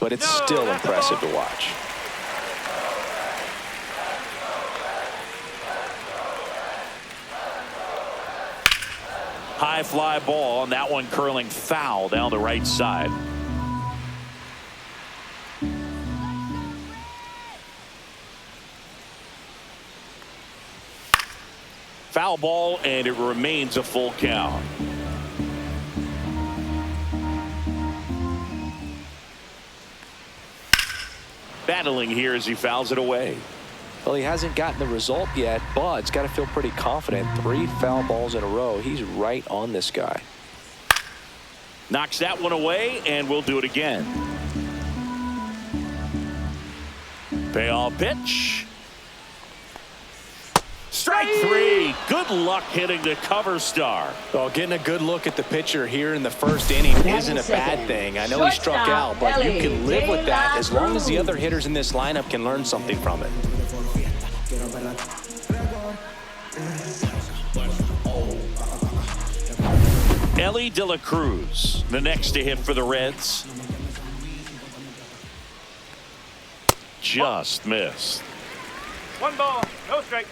but it's still impressive to watch. High fly ball, and that one curling foul down the right side. Foul ball, and it remains a full count. Battling here as he fouls it away. Well, he hasn't gotten the result yet, but he's got to feel pretty confident. 3 foul balls in a row. He's right on this guy. Knocks that one away, and we'll do it again. Payoff pitch. Strike 3. Good luck hitting the cover star. Well, getting a good look at the pitcher here in the first inning isn't a bad thing. I know he struck out, but you can live with that as long as the other hitters in this lineup can learn something from it. Ellie De La Cruz, the next to hit for the Reds. Just missed. 1 ball, no strike.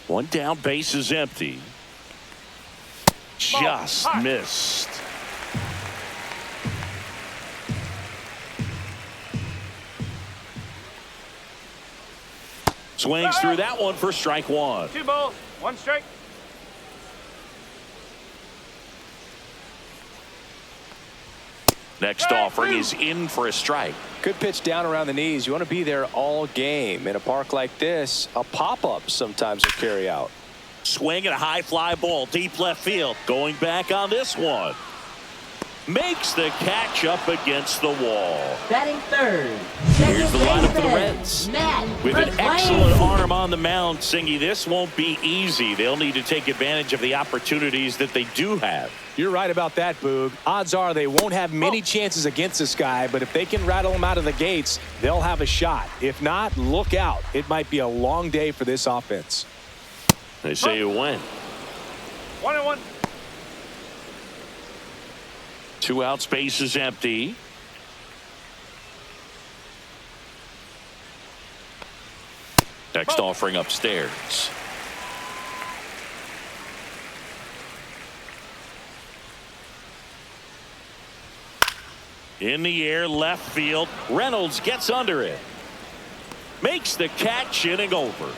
One down, base is empty. Just missed. Swings through that one for strike 1. 2 balls, 1 strike. Next offering is in for a strike. Good pitch down around the knees. You want to be there all game. In a park like this, a pop-up sometimes will carry out. Swing and a high fly ball deep left field. Going back on this one. Makes the catch up against the wall. Batting third. Here's the lineup for the Reds. With an excellent arm on the mound, Singy, this won't be easy. They'll need to take advantage of the opportunities that they do have. You're right about that, Boog. Odds are they won't have many chances against this guy, but if they can rattle him out of the gates, they'll have a shot. If not, look out. It might be a long day for this offense. They say you win. 1-1. 2 out, space is empty. Next offering upstairs. In the air, left field. Reynolds gets under it. Makes the catch, inning over.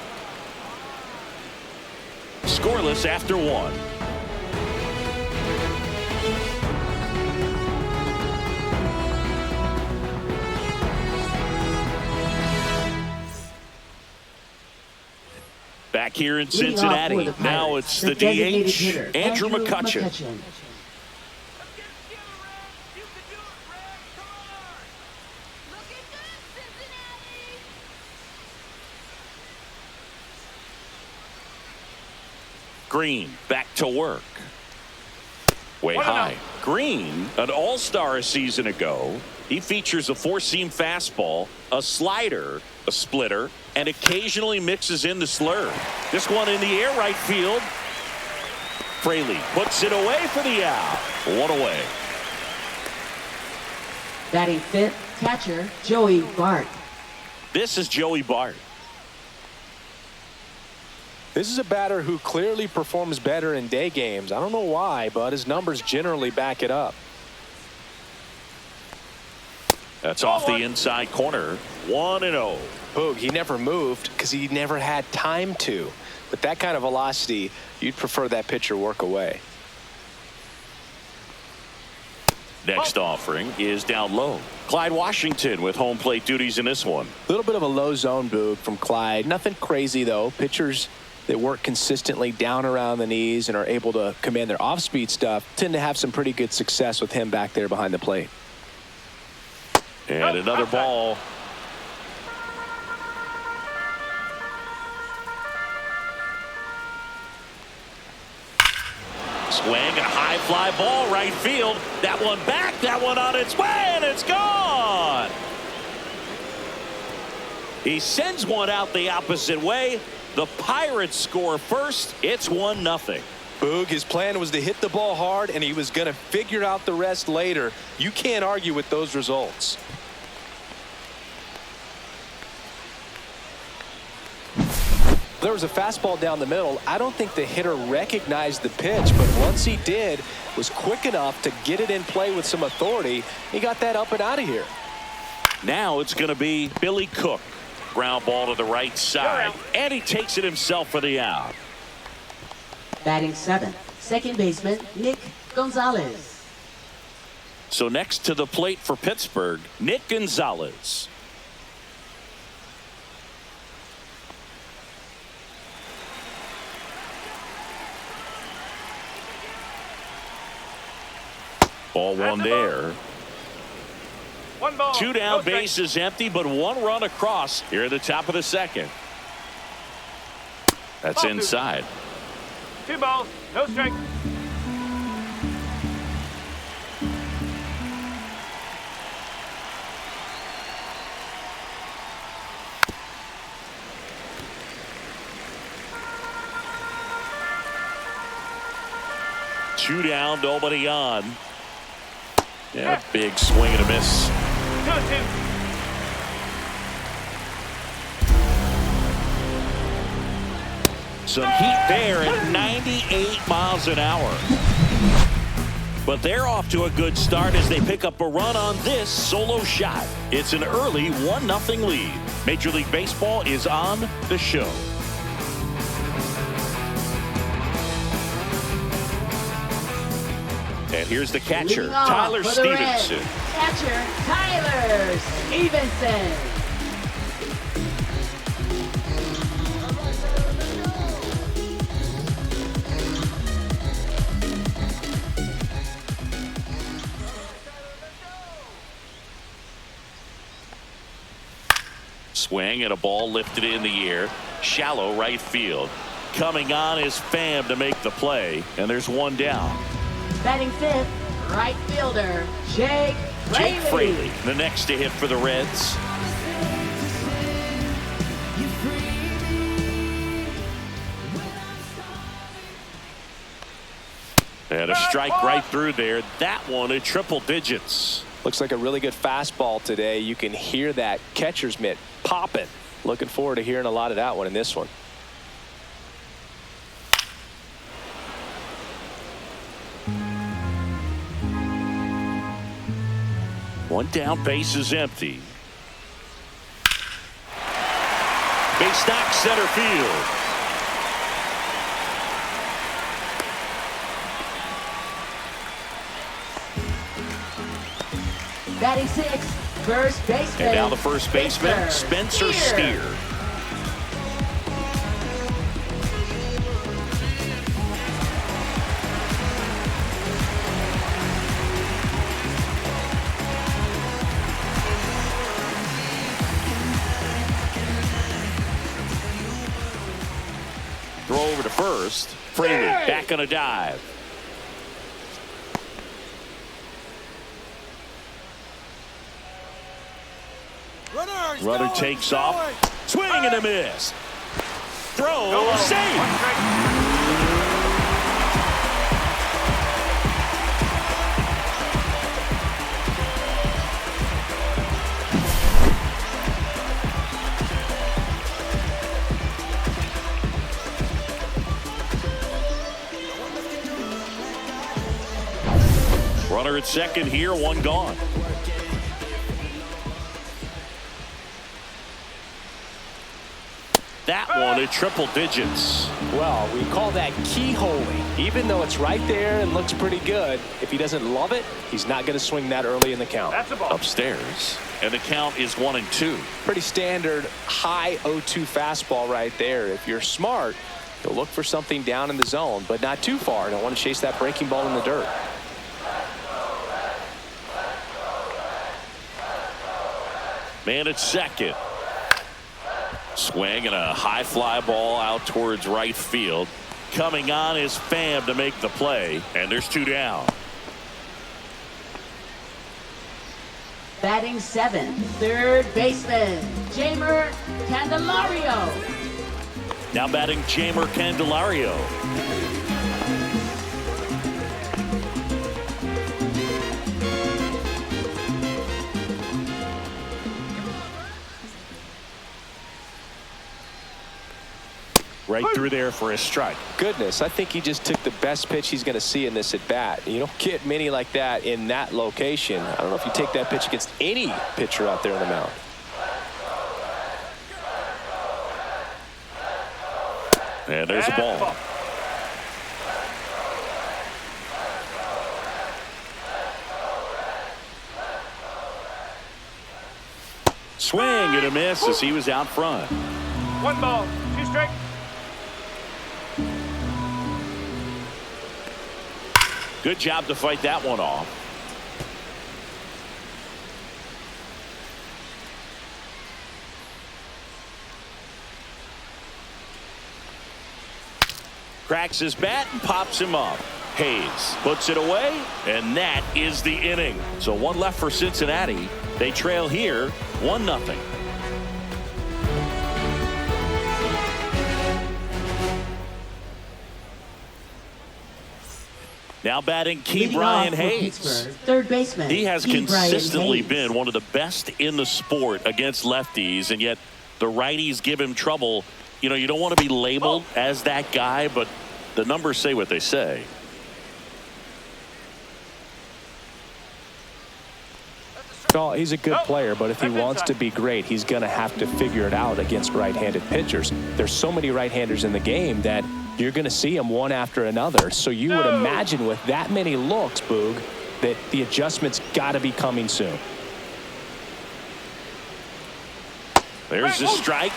Scoreless after 1. Back here in Cincinnati. Now it's the DH, Andrew McCutchen. Green back to work. Way high. Green, an all-star a season ago. He features a 4-seam fastball, a slider, a splitter, and occasionally mixes in the slurve. This one in the air, right field. Fraley puts it away for the out. 1 away. Batting fifth, catcher Joey Bart. This is Joey Bart. This is a batter who clearly performs better in day games. I don't know why, but his numbers generally back it up. That's off the inside corner. 1-0. Boog, he never moved because he never had time to. But that kind of velocity, you'd prefer that pitcher work away. Next offering is down low. Clyde Washington with home plate duties in this one. A little bit of a low zone, Boog, from Clyde. Nothing crazy, though. Pitchers that work consistently down around the knees and are able to command their off-speed stuff tend to have some pretty good success with him back there behind the plate. And another ball. Swing and a high fly ball right field. That one back, that one on its way, and it's gone. He sends one out the opposite way, The Pirates score first. It's 1-0. Boog, his plan was to hit the ball hard, and he was going to figure out the rest later. You can't argue with those results. There was a fastball down the middle. I don't think the hitter recognized the pitch, but once he did, was quick enough to get it in play with some authority. He got that up and out of here. Now it's going to be Billy Cook. Ground ball to the right side, and he takes it himself for the out. Batting 7th, second baseman Nick Gonzalez. So next to the plate for Pittsburgh, Nick Gonzalez. Ball one there. One ball. Two down, no strike. bases empty, but one run across here at the top of the second. That's Ball inside. 2 balls, no strike. Two down, nobody on. Yeah, big swing and a miss. 2-2. Some heat there at 98 miles an hour. But they're off to a good start as they pick up a run on this solo shot. It's an early 1-0 lead. Major League Baseball is on the show. And here's the catcher, Leading off Tyler for the Stevenson. Reds, catcher Tyler Stevenson. Swing and a ball lifted in the air. Shallow right field. Coming on is Pham to make the play. And there's one down. Batting 5th, right fielder Jake Fraley, the next to hit for the Reds. And a strike right through there. That one at triple digits. Looks like a really good fastball today. You can hear that catcher's mitt popping. Looking forward to hearing a lot of that one in this one. One down, base is empty. Base knock center field. Batting 6th, first baseman. And now the first baseman, Spencer Steer. Throw over to first. Fraley back on a dive. Runner takes off. Swing and a miss. Throw, save. Runner at second here, one gone. That one at triple digits. Well, we call that keyholing. Even though it's right there and looks pretty good, if he doesn't love it, he's not going to swing that early in the count. That's a ball. Upstairs. And the count is 1-2. Pretty standard high 0-2 fastball right there. If you're smart, you'll look for something down in the zone, but not too far. Don't want to chase that breaking ball in the dirt. Man at second. Swing and a high fly ball out towards right field. Coming on is Pham to make the play, and there's two down. Batting 7th, third baseman Jamer Candelario. Now batting Jamer Candelario. Right through there for a strike. Goodness, I think he just took the best pitch he's going to see in this at bat. You don't get many like that in that location. I don't know if you take that pitch against any pitcher out there on the mound. And there's a ball. Swing and a miss as he was out front. 1 ball, 2 strikes. Good job to fight that one off. Cracks his bat and pops him up. Hayes puts it away, and that is the inning. So 1 left for Cincinnati. They trail here 1-0. Now batting Brian Hayes. Third baseman. He has consistently been one of the best in the sport against lefties, and yet the righties give him trouble. You know, you don't want to be labeled as that guy, but the numbers say what they say. Well, he's a good player, but if he wants to be great, he's going to have to figure it out against right-handed pitchers. There's so many right-handers in the game that you're going to see them one after another. So you would imagine with that many looks, Boog, that the adjustment's got to be coming soon. There's the strike.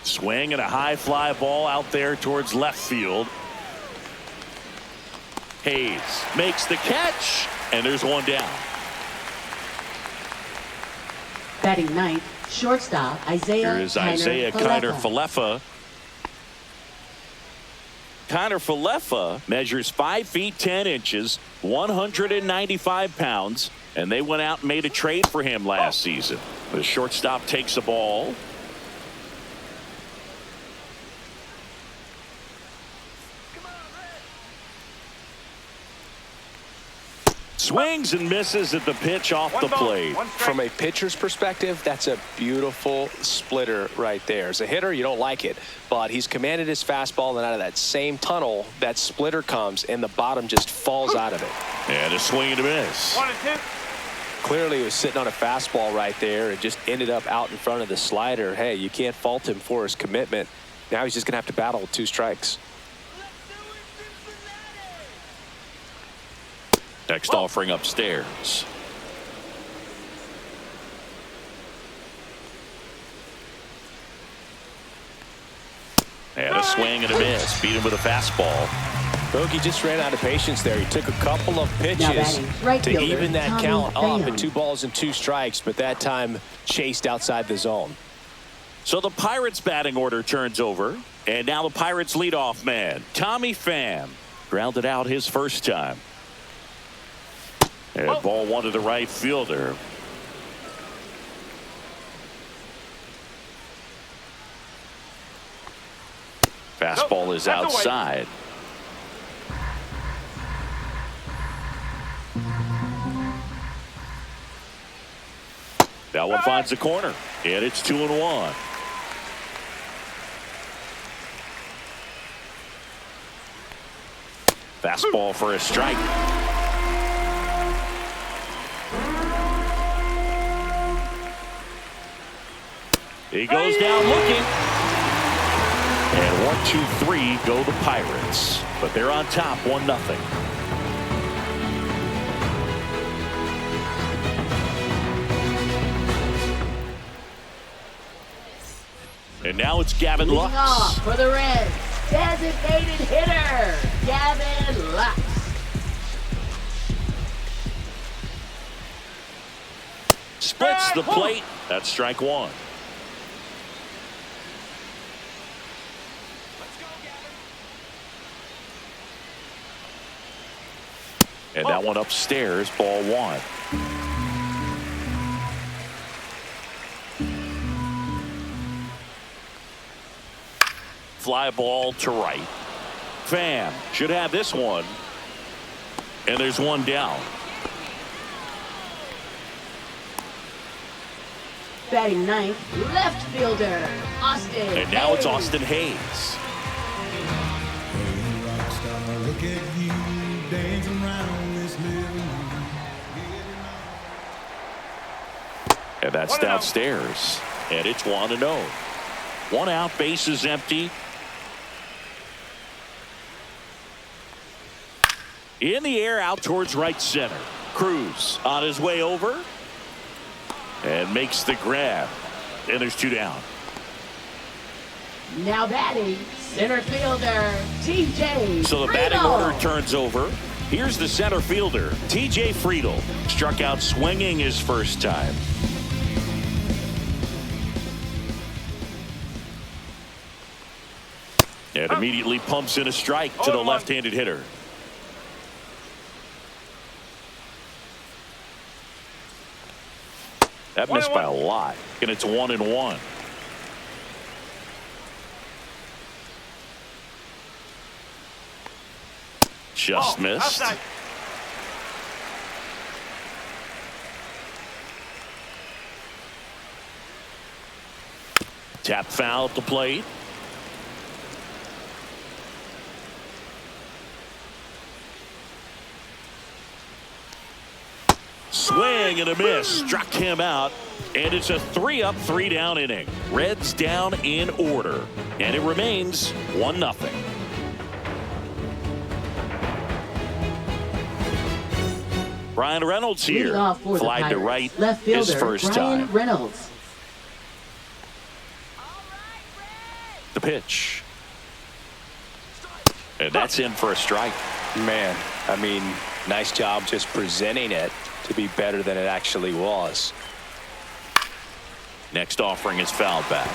Swing and a high fly ball out there towards left field. Hayes makes the catch, and there's one down. Batting ninth, shortstop Isaiah. Here is Isaiah Kiner-Falefa. Kiner-Falefa measures 5 feet 10 inches, 195 pounds, and they went out and made a trade for him last season. The shortstop takes the ball. Swings and misses at the pitch off the plate. From a pitcher's perspective, that's a beautiful splitter right there. As a hitter, you don't like it, but he's commanded his fastball, and out of that same tunnel, that splitter comes, and the bottom just falls out of it. And a swing and a miss. 1 and 2. Clearly, he was sitting on a fastball right there and just ended up out in front of the slider. Hey, you can't fault him for his commitment. Now he's just going to have to battle with 2 strikes. Next offering upstairs. And a swing and a miss. Beat him with a fastball. Bogey just ran out of patience there. He took a couple of pitches to even that count up at 2 balls and 2 strikes, but that time chased outside the zone. So the Pirates batting order turns over, and now the Pirates leadoff man, Tommy Pham, grounded out his first time. And ball 1 to the right fielder. Fastball is outside. That one finds the corner, and it's 2-1. Fastball for a strike. He goes down looking. And 1, 2, 3 go the Pirates. But they're on top 1-0. And now it's Gavin Leading Lux. off for the Reds, designated hitter, Gavin Lux. Splits the plate. That's strike 1. And that one upstairs, ball one. Fly ball to right. Pham should have this one. And there's one down. Batting ninth, left fielder, Austin And now it's Hayes. Austin Hayes. Hey, rock star, look at you dancing around this living room. And that's 1-0. downstairs. And it's 1-0. 1 out, bases empty. In the air, out towards right center. Cruz on his way over. And makes the grab. And there's 2 down. Now batting, center fielder, TJ So the batting order turns over. Here's the center fielder, TJ Friedel. Struck out swinging his first time. And immediately pumps in a strike to the 0-1. left-handed hitter. That missed by a lot, and it's 1-1. Just missed. Outside. Tap foul at the plate. Swing and a miss. Struck him out. And it's a 3-up, 3-down inning. Reds down in order. And it remains 1-0. Brian Reynolds Leading here. off for the Flied to Pirates, right left his fielder, first Brian time. Reynolds. The pitch. And that's in for a strike. Man, I mean, nice job just presenting it to be better than it actually was. Next offering is fouled back.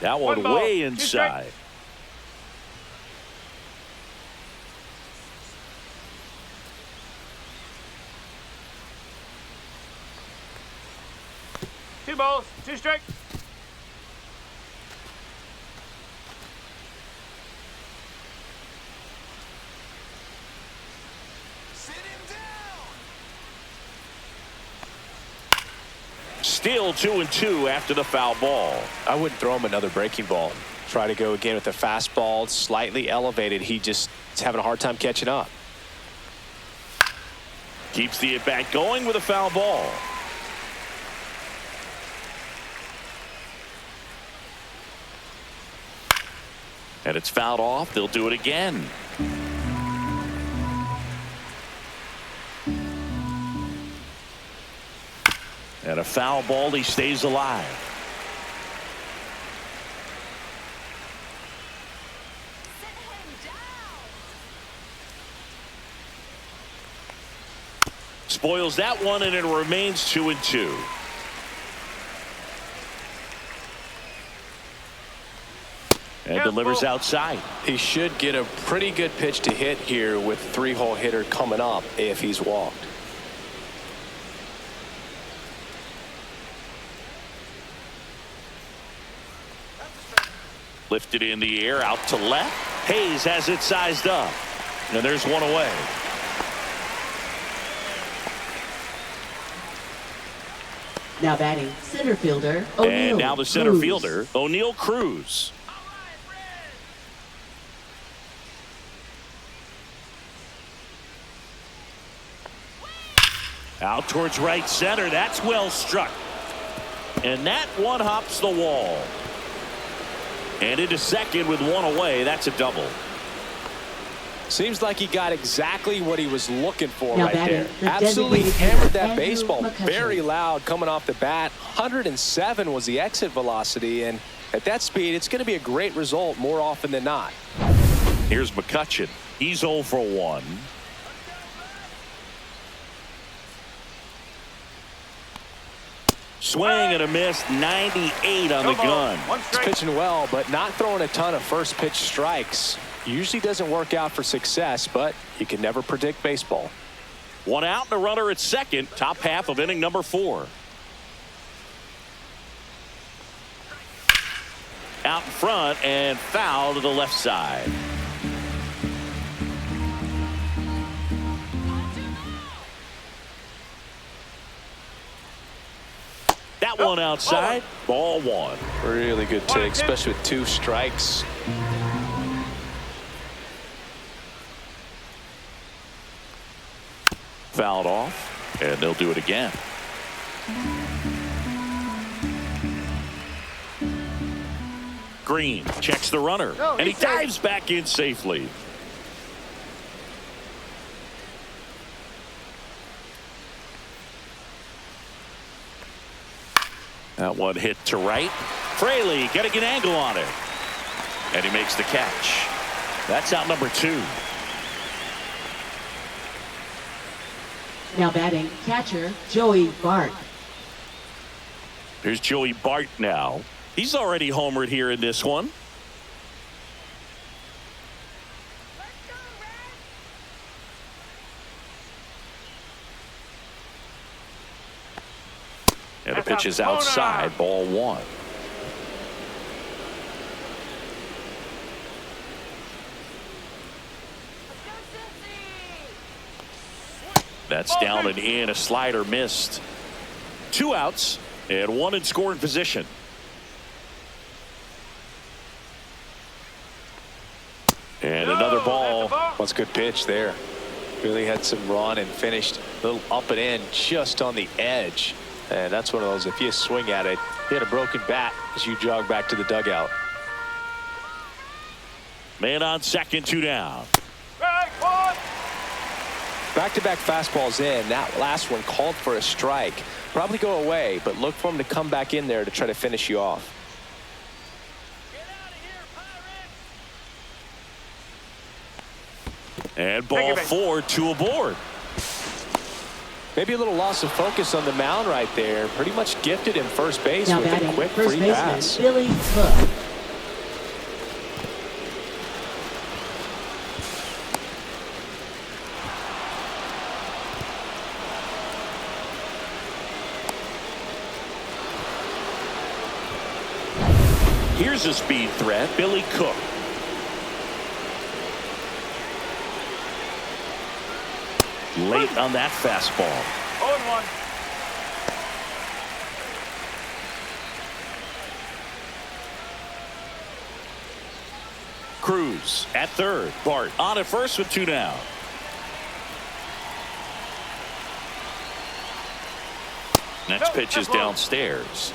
That one 1 ball, way 2 inside. strikes. Two balls, 2 strikes. Still 2-2 after the foul ball. I wouldn't throw him another breaking ball. Try to go again with the fastball, slightly elevated. He just is having a hard time catching up. Keeps the at-bat going with a foul ball. And it's fouled off. They'll do it again. And a foul ball. He stays alive. Spoils that one, and it remains 2-2. And delivers outside. He should get a pretty good pitch to hit here with 3-hole hitter coming up if he's walked. Lifted in the air, out to left. Hayes has it sized up. And there's one away. Now batting, center fielder, O'Neal And now the center Cruz. fielder, O'Neal Cruz. Out towards right center. That's well struck. And that one hops the wall. And into second with one away. That's a double. Seems like he got exactly what he was looking for Now right batting, there. the Absolutely designated hammered hitter, that Andrew baseball. McCutcheon. Very loud coming off the bat. 107 was the exit velocity. And at that speed, it's going to be a great result more often than not. Here's McCutcheon. He's 0 for 1. Swing and a miss, 98 on the gun. He's pitching well, but not throwing a ton of first pitch strikes. Usually doesn't work out for success, but you can never predict baseball. One out and a runner at second. Top half of inning number 4. Out in front and foul to the left side. That one outside. Ball 1. Really good take, especially with 2 strikes. Fouled off, and they'll do it again. Green checks the runner, and he dives back in safely. That one hit to right. Fraley getting an angle on it, and he makes the catch. That's out number 2. Now batting, catcher, Joey Bart. Here's Joey Bart now. He's already homered here in this one. And the pitch is outside, ball 1. That's down and in. A slider missed. 2 outs and 1 in scoring position. And another ball. That's a good pitch there. Really had some run and finished a little up and in just on the edge. And that's one of those, if you swing at it, hit a broken bat as you jog back to the dugout. Man on second, 2 down. Back-to-back fastballs in. That last one called for a strike. Probably go away, but look for him to come back in there to try to finish you off. And ball 4, 2 aboard. Maybe a little loss of focus on the mound right there. Pretty much gifted him first base Now with batting, a quick first free baseman, pass. Billy Cook. Here's a speed threat, Billy Cook. Late on that fastball. 0-1. Cruz at third. Bart on at first with 2 down. Next pitch is downstairs.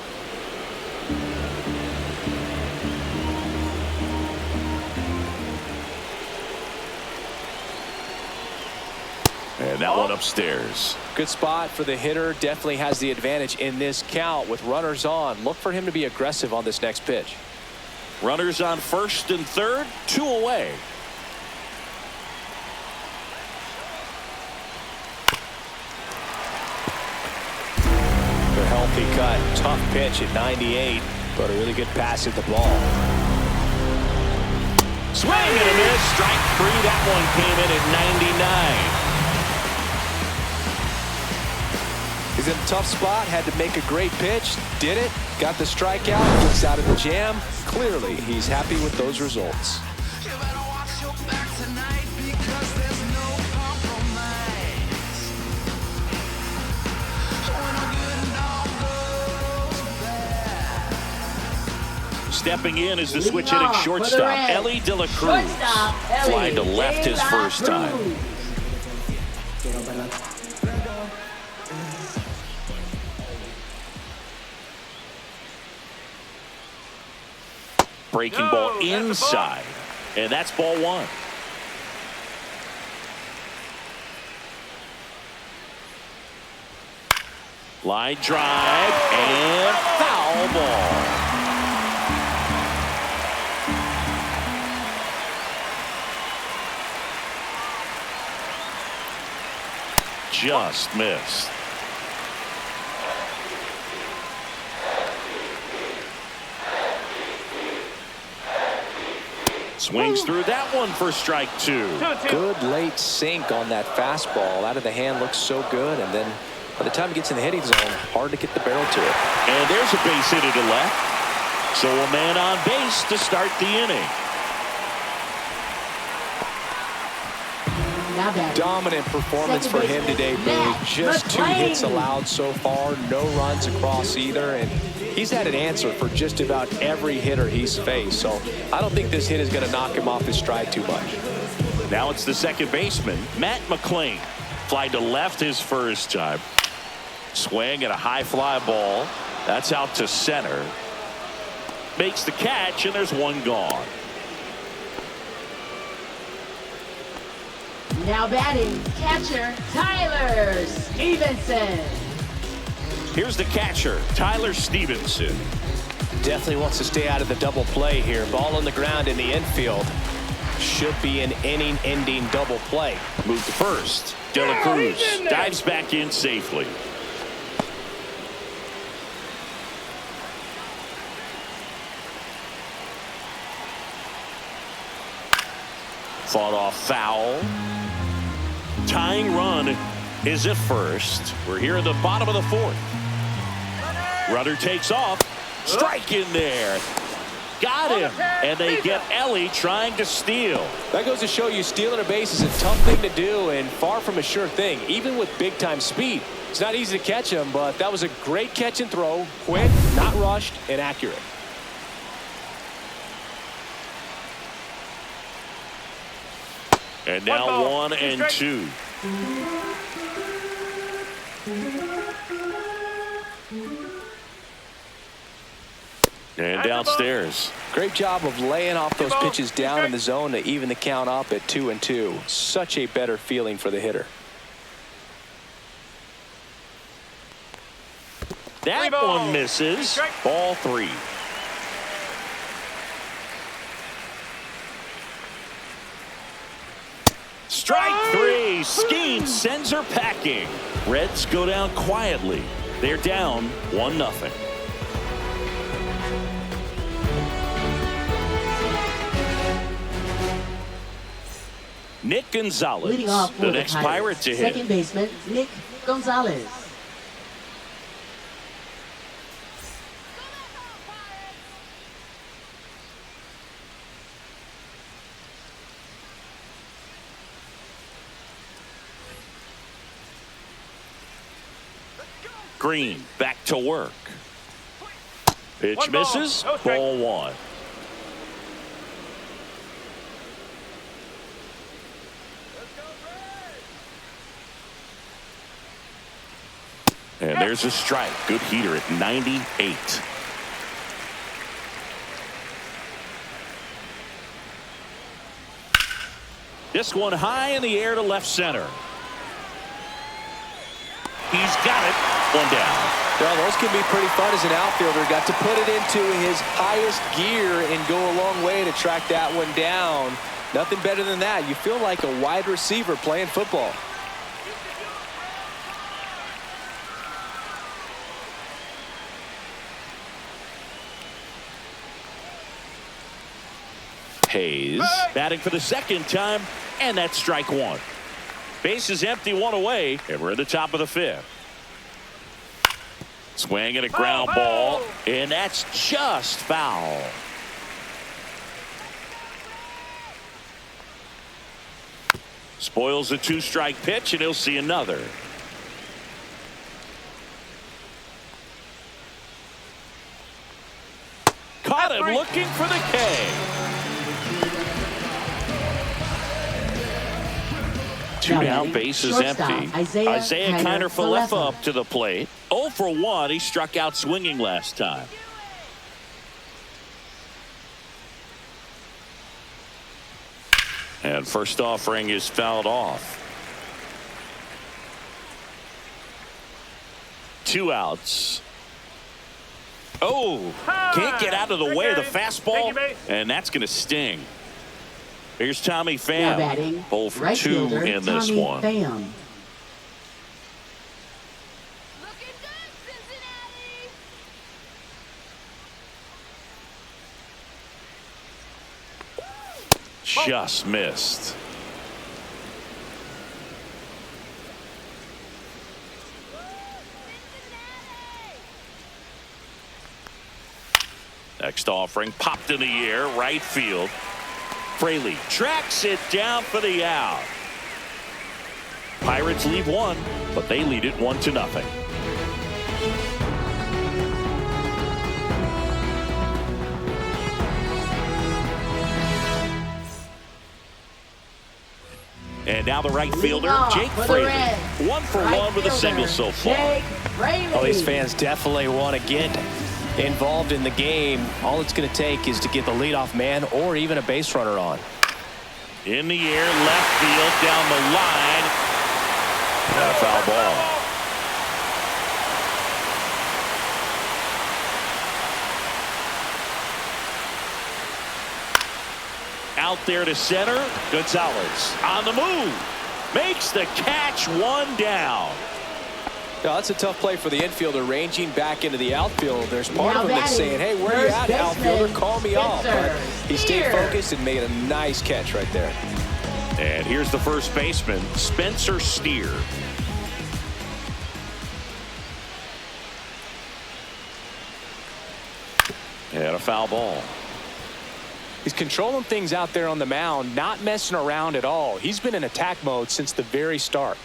And that one upstairs. Good spot for the hitter. Definitely has the advantage in this count with runners on. Look for him to be aggressive on this next pitch. Runners on first and third, 2 away. A healthy cut. Tough pitch at 98, but a really good pass at the ball. Swing and a miss. Strike 3. That one came in at 99. He's in a tough spot, had to make a great pitch, did it, got the strikeout, gets out of the jam. Clearly, he's happy with those results. Stepping in is the switch hitting shortstop, Ellie De La Cruz. Flying to left his first time. Breaking ball inside, and that's ball 1. Line drive and foul ball. Just missed. Swings through that one for strike 2. Good late sink on that fastball. Out of the hand, looks so good, and then by the time it gets in the hitting zone, hard to get the barrel to it. And there's a base hit to left. So a man on base to start the inning. Dominant performance for him today, Boog. Just 2 hits allowed so far, no runs across either, and he's had an answer for just about every hitter he's faced. So I don't think this hit is going to knock him off his stride too much. Now it's the second baseman, Matt McLean. Fly to left his first time. Swing at a high fly ball. That's out to center. Makes the catch, and there's one gone. Now batting, catcher Tyler Stevenson. Here's the catcher, Tyler Stevenson. Definitely wants to stay out of the double play here. Ball on the ground in the infield. Should be an inning-ending double play. Move to first. De La Cruz dives back in safely. Fought off foul. Tying run is at first. We're here at the bottom of the 4th. Runner takes off. Strike in there. Got him. And they get Ellie trying to steal. That goes to show you stealing a base is a tough thing to do and far from a sure thing, even with big-time speed. It's not easy to catch him, but that was a great catch and throw. Quick, not rushed, and accurate. And now 1 and 2. And downstairs. Great job of laying off those pitches down in the zone to even the count up at 2-2. Such a better feeling for the hitter. That one misses. Ball 3. Strike 3. Skeen sends her packing. Reds go down quietly. They're down 1-0. Nick Gonzalez, Leading off for the next Pirate to hit. Second baseman Nick Gonzalez. Green back to work. Pitch misses. Ball 1. And there's a strike. Good heater at 98. This one high in the air to left center. He's got it. One down. Well, those can be pretty fun as an outfielder. Got to put it into his highest gear and go a long way to track that one down. Nothing better than that. You feel like a wide receiver playing football. Hayes batting for the second time, and that's strike 1. Base is empty, 1 away, and we're at the top of the 5th. Swing and a ground ball, and that's just foul. Spoils the 2-strike pitch, and he'll see another. Caught him looking for the K. 2 down, base is empty. Isaiah Kiner-Falefa up to the plate. 0 for 1. He struck out swinging last time. And first offering is fouled off. 2 outs. Oh, can't get out of the way of the fastball, and that's going to sting. Here's Tommy Pham. 0 for 2 in this one. Pham. just missed. Next offering popped in the air, right field. Fraley tracks it down for the out. Pirates lead one, but they lead it 1-0. And now the right fielder, Jake Fraley. 1 for 1 with a single so far. Well, these fans definitely want to get involved in the game. All it's going to take is to get the leadoff man or even a base runner on. In the air, left field, down the line. And a foul ball. Out there to center. Gonzalez on the move. Makes the catch, 1 down. Now, that's a tough play for the infielder, ranging back into the outfield. There's part of him that's saying, hey, where are you at, outfielder? Call me off. But he stayed focused and made a nice catch right there. And here's the first baseman, Spencer Steer. And a foul ball. He's controlling things out there on the mound, not messing around at all. He's been in attack mode since the very start.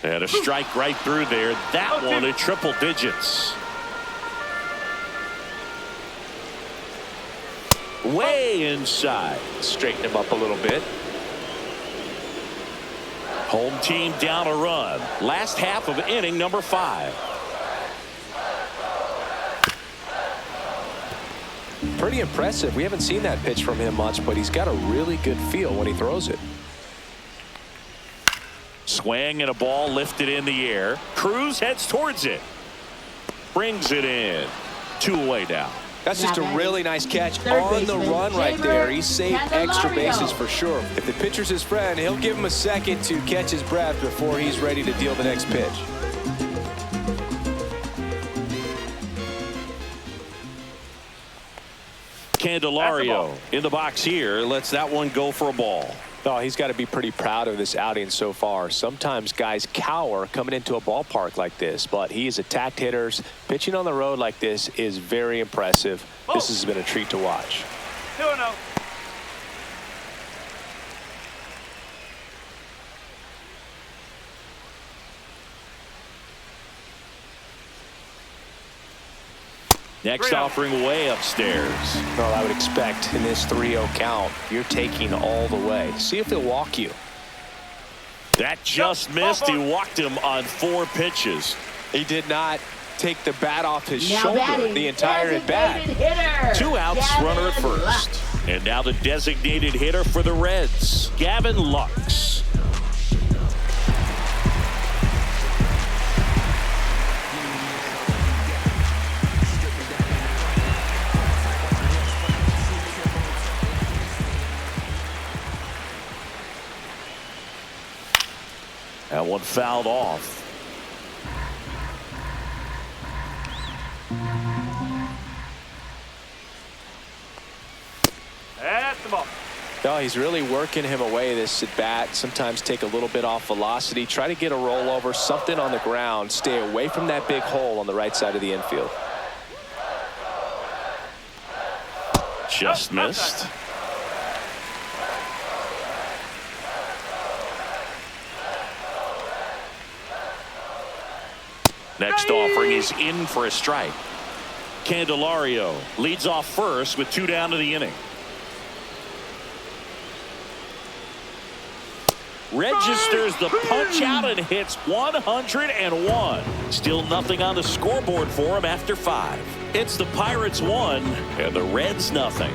And a strike right through there. That one at triple digits. Way inside. Straighten him up a little bit. Home team down a run. Last half of inning number 5. Pretty impressive. We haven't seen that pitch from him much, but he's got a really good feel when he throws it. Swing and a ball lifted in the air. Cruz heads towards it. Brings it in. 2 away now. That's just a really nice catch on the run right there. He saved extra bases for sure. If the pitcher's his friend, he'll give him a second to catch his breath before he's ready to deal the next pitch. Candelario in the box here. Lets that one go for a ball. Oh, he's got to be pretty proud of this outing so far. Sometimes guys cower coming into a ballpark like this, but he has attacked hitters. Pitching on the road like this is very impressive. This has been a treat to watch. 2-0. Next offering way upstairs. Well, I would expect in this 3-0 count, you're taking all the way. See if he'll walk you. That just missed. He walked him on 4 pitches. He did not take the bat off his shoulder the entire at bat. 2 outs, runner at first. And now the designated hitter for the Reds, Gavin Lux. That one fouled off. That's the ball. No, he's really working him away this at bat. Sometimes take a little bit off velocity. Try to get a rollover, something on the ground. Stay away from that big hole on the right side of the infield. Just missed. Next offering is in for a strike. Candelario leads off first with 2 down to the inning. Registers the punch out and hits 101. Still nothing on the scoreboard for him after 5. It's the Pirates 1 and the Reds nothing.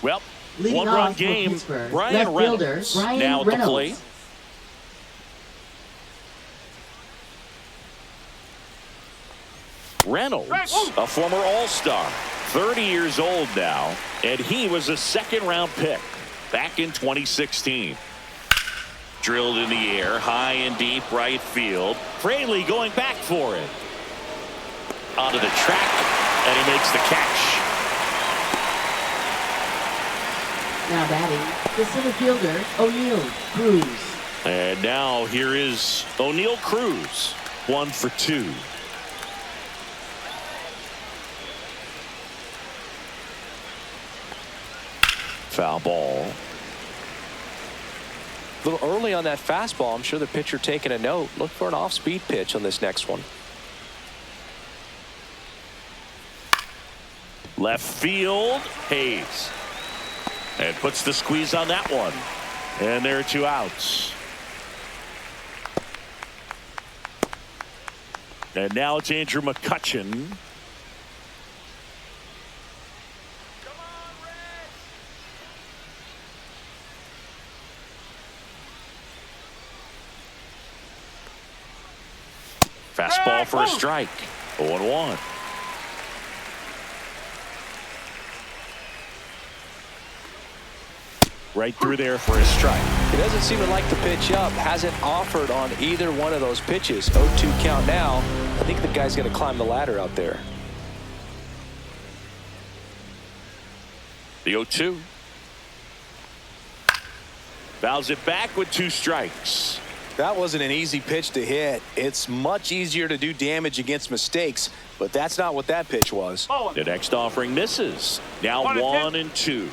Well, one-run game. Brian Reynolds now at the plate. Reynolds, a former All-Star, 30 years old now, and he was a second-round pick back in 2016. Drilled in the air, high and deep right field. Fraley going back for it. Onto the track, and he makes the catch. Now batting, the center fielder, O'Neill Cruz. And now here is O'Neill Cruz, 1 for 2. Foul ball. A little early on that fastball. I'm sure the pitcher taking a note. Look for an off-speed pitch on this next one. Left field, Hayes. And puts the squeeze on that one. And there are 2 outs. And now it's Andrew McCutchen. Fastball for a strike. 0-1. Right through there for a strike. He doesn't seem to like the pitch up. Hasn't offered on either one of those pitches. 0-2 count now. I think the guy's going to climb the ladder out there. The 0-2. Fouls it back with 2 strikes. That wasn't an easy pitch to hit. It's much easier to do damage against mistakes, but that's not what that pitch was. The next offering misses. Now 1 and 2.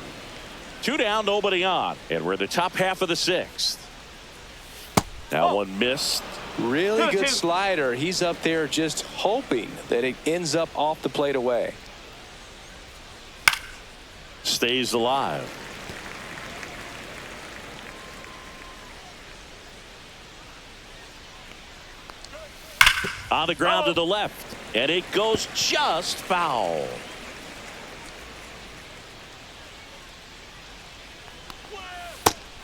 2 down, nobody on. And we're in the top half of the 6th. That one missed. Really good slider. He's up there just hoping that it ends up off the plate away. Stays alive. On the ground to the left. And it goes just foul.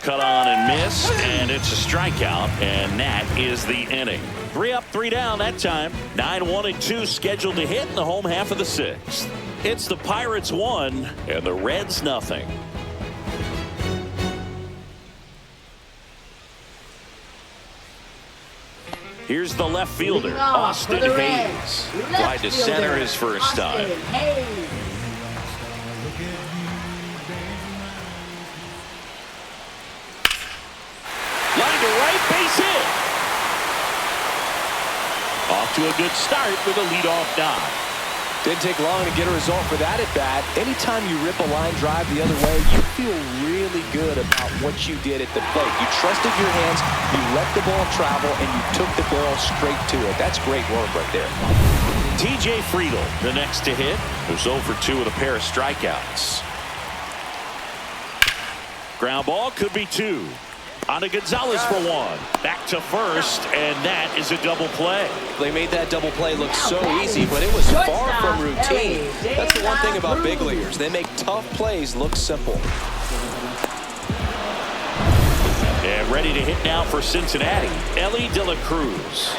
Cut on and missed, and it's a strikeout, and that is the inning. 3 up, 3 down that time. 9-1 and 2 scheduled to hit in the home half of the 6th. It's the Pirates 1 and the Reds nothing. Here's the left fielder, Austin Hayes. Wide to center his first time. Line to right, base hit. Off to a good start with a leadoff knock. Didn't take long to get a result for that at bat. Anytime you rip a line drive the other way, you feel really good about what you did at the plate. You trusted your hands, you let the ball travel, and you took the barrel straight to it. That's great work right there. TJ Friedl, the next to hit, who's 0 for 2 with a pair of strikeouts. Ground ball could be 2. On to Gonzalez for 1. Back to first, and that is a double play. They made that double play look so easy, but it was far from routine. That's the one thing about big leaguers. They make tough plays look simple. And ready to hit now for Cincinnati, Ellie De La Cruz.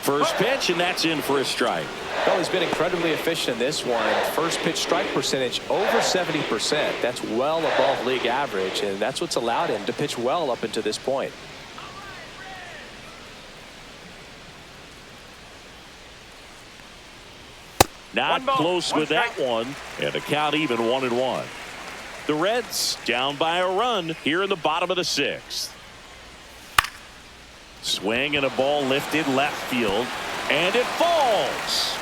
First pitch, and that's in for a strike. Well, he's been incredibly efficient in this one. First pitch strike percentage over 70%. That's well above league average, and that's what's allowed him to pitch well up until this point. Not close with that one, and the count even 1-1. The Reds down by a run here in the bottom of the 6th. Swing and a ball lifted left field, and it falls.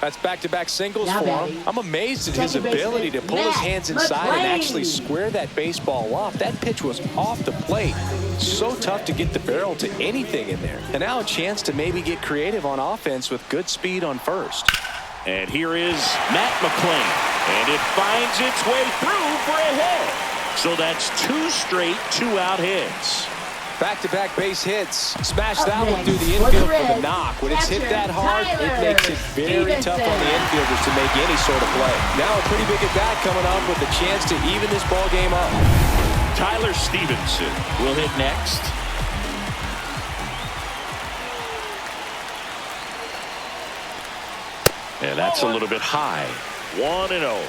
That's back-to-back singles for him. I'm amazed at his ability to pull his hands inside and actually square that baseball off. That pitch was off the plate. So tough to get the barrel to anything in there. And now a chance to maybe get creative on offense with good speed on first. And here is Matt McClain. And it finds its way through for a hit. So that's 2 straight 2-out hits. Back-to-back base hits. Smash that one through the infield for the knock. When it's hit that hard, it makes it very tough on the infielders to make any sort of play. Now a pretty big at-bat coming up with a chance to even this ball game up. Tyler Stevenson will hit next. And that's a little bit high. 1-0.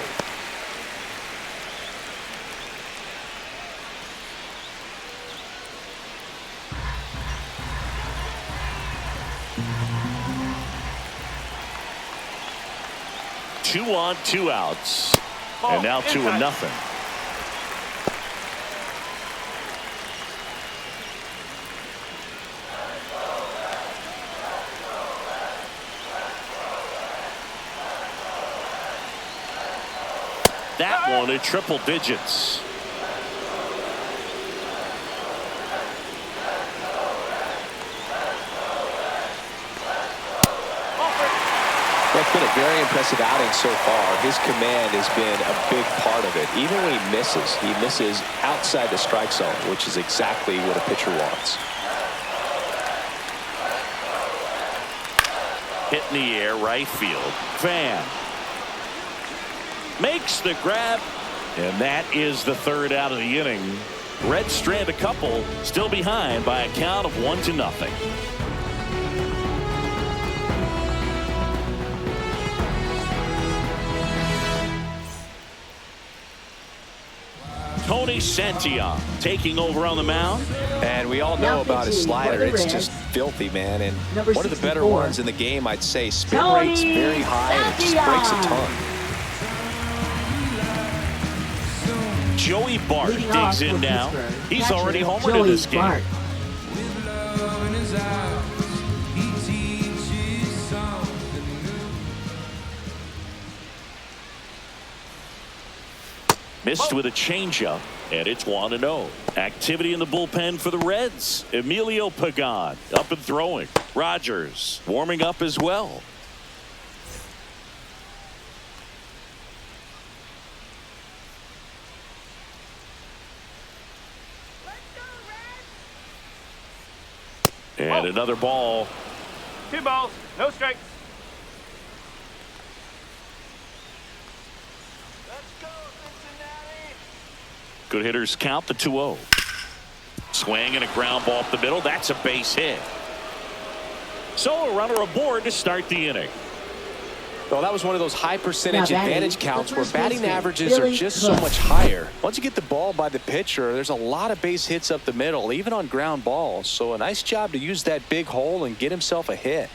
Two on, 2 outs. And now 2-0. That one at triple digits. That's been a very impressive outing so far. His command has been a big part of it. Even when he misses outside the strike zone, which is exactly what a pitcher wants. Hit in the air, right field. Fan makes the grab, and that is the 3rd out of the inning. Reds strand a couple, still behind by a count of 1-0. Tony Santillan taking over on the mound. And we all know about his slider. It's just filthy, man. And one of the better ones in the game, I'd say. Spin rate's very high, and it just breaks a ton. Joey Bart digs in now. He's already homered in this game. Missed with a changeup, and it's 1-0. Activity in the bullpen for the Reds. Emilio Pagan up and throwing. Rogers warming up as well. And another ball. 2 balls, no strikes. Good hitters count the 2-0. Swing and a ground ball up the middle. That's a base hit. So a runner aboard to start the inning. Well, that was one of those high percentage advantage counts where batting averages are just so much higher. Once you get the ball by the pitcher, there's a lot of base hits up the middle, even on ground balls. So a nice job to use that big hole and get himself a hit.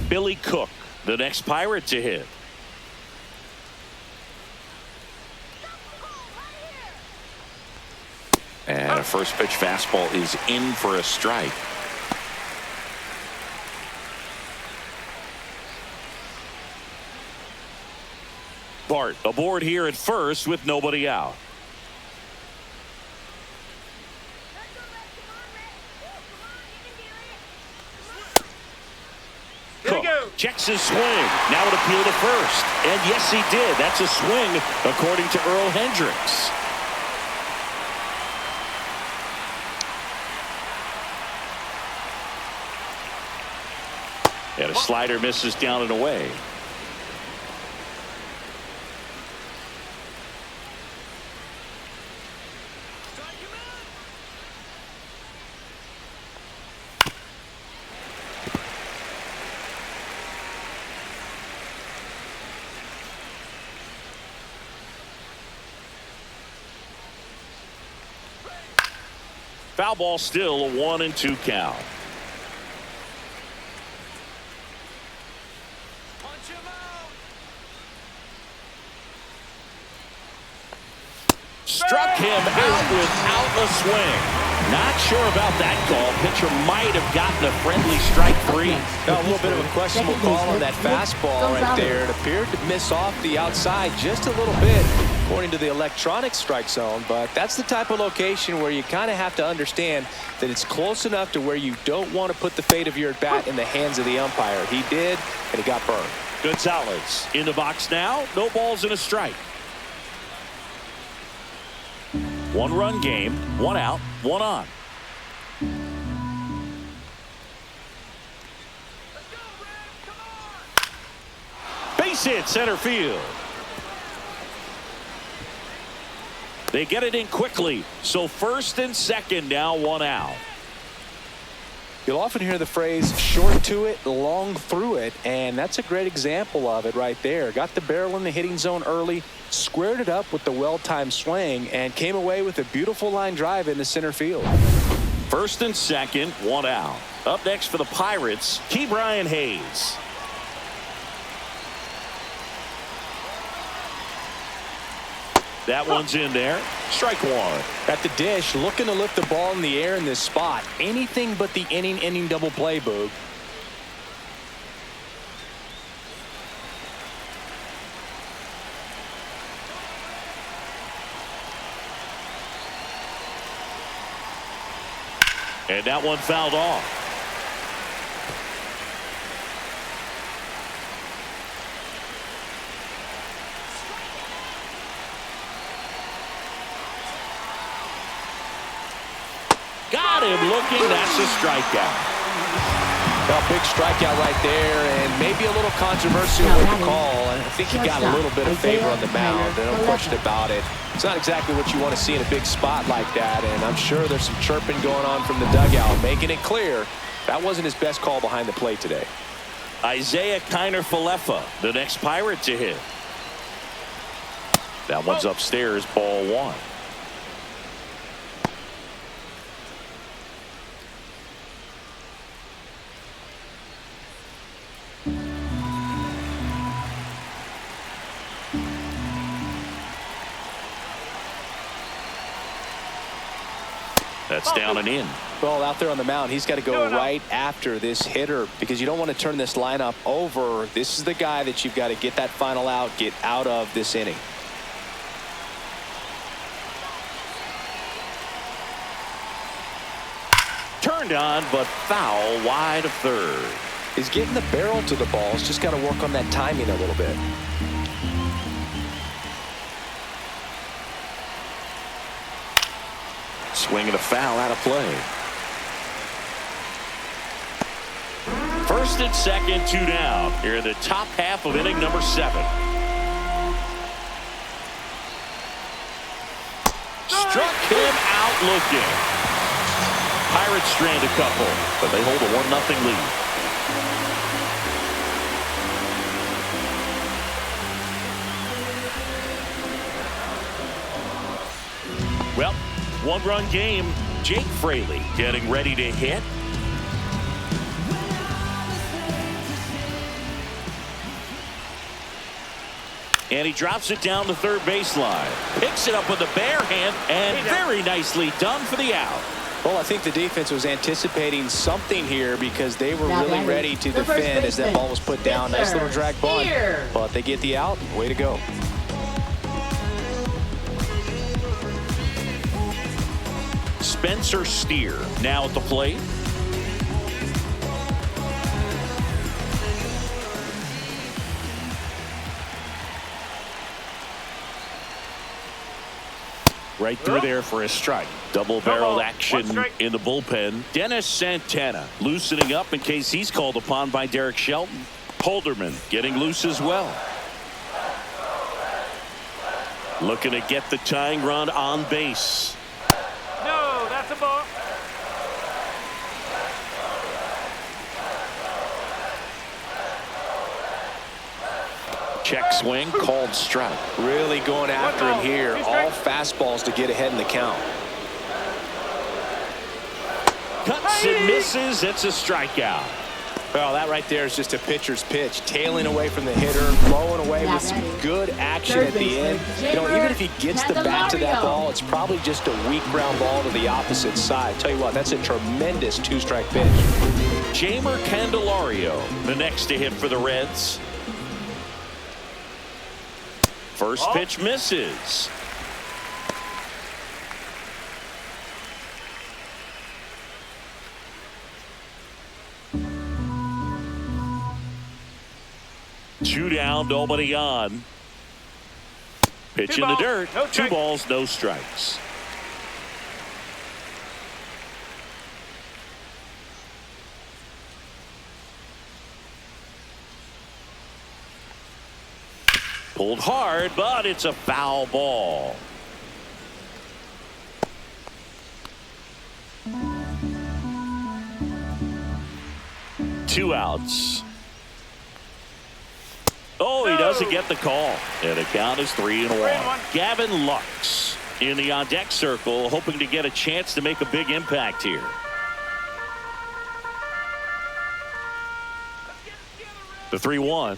Billy Cook, the next Pirate to hit. And a first pitch fastball is in for a strike. Bart aboard here at first with nobody out. Cook checks his swing. Now it appealed to first. And yes, he did. That's a swing according to Earl Hendricks. And a slider misses down and away. Foul ball, still a 1-2 count. Struck him out without a swing. Not sure about that call. Pitcher might have gotten a friendly strike 3. Now, a little bit of a questionable call on that fastball right there. It appeared to miss off the outside just a little bit, according to the electronic strike zone. But that's the type of location where you kind of have to understand that it's close enough to where you don't want to put the fate of your at-bat in the hands of the umpire. He did, and he got burned. Gonzalez in the box now. No balls and a strike. 1-run game, 1 out, 1 on. Base hit center field. They get it in quickly. So first and second now, 1 out. You'll often hear the phrase short to it, long through it, and that's a great example of it right there. Got the barrel in the hitting zone early, squared it up with the well-timed swing, and came away with a beautiful line drive into center field. First and second, one out. Up next for the Pirates, Ke'Bryan Hayes. That one's in there. Strike one. At the dish, looking to lift the ball in the air in this spot. Anything but the inning double play, Boog. And that one fouled off. Got him looking. That's a strikeout. Well, big strikeout right there, and maybe a little controversial with the call. And I think he got a little bit of favor on the mound. No question about it. It's not exactly what you want to see in a big spot like that, and I'm sure there's some chirping going on from the dugout, making it clear that wasn't his best call behind the plate today. Isaiah Kiner-Falefa, the next Pirate to hit. That one's upstairs, ball one. That's down and in. Well, out there on the mound, he's got to go right after this hitter because you don't want to turn this lineup over. This is the guy that you've got to get that final out, get out of this inning. Turned on, but foul wide of third. He's getting the barrel to the ball. He's just got to work on that timing a little bit. Swinging a foul out of play. First and second, two down. Here in the top half of inning number 7. Struck him out looking. Pirates strand a couple, but they hold a 1-0 lead. Well, one-run game. Jake Fraley getting ready to hit. And he drops it down the third baseline. Picks it up with a bare hand, and very nicely done for the out. Well, I think the defense was anticipating something here because they were really ready to defend as that ball was put down. Nice little drag bunt, but they get the out. Way to go. Spencer Steer now at the plate. Right through there for a strike. Double-barreled action in the bullpen. Dennis Santana loosening up in case he's called upon by Derek Shelton. Holderman getting loose as well. Looking to get the tying run on base. No, that's a ball. Check swing, called strike. Really going after him here. All fastballs to get ahead in the count. Cuts and misses. It's a strikeout. Well, that right there is just a pitcher's pitch. Tailing away from the hitter, blowing away with some good action at the end. You know, even if he gets the bat to that ball, it's probably just a weak ground ball to the opposite side. Tell you what, that's a tremendous two-strike pitch. Jeimer Candelario, the next to hit for the Reds. First pitch misses. Two down, nobody on. Pitch in the dirt. 2 balls, no strikes. Pulled hard, but it's a foul ball. 2 outs. Oh, he doesn't get the call. And the count is 3-1. Gavin Lux in the on-deck circle, hoping to get a chance to make a big impact here. The 3-1.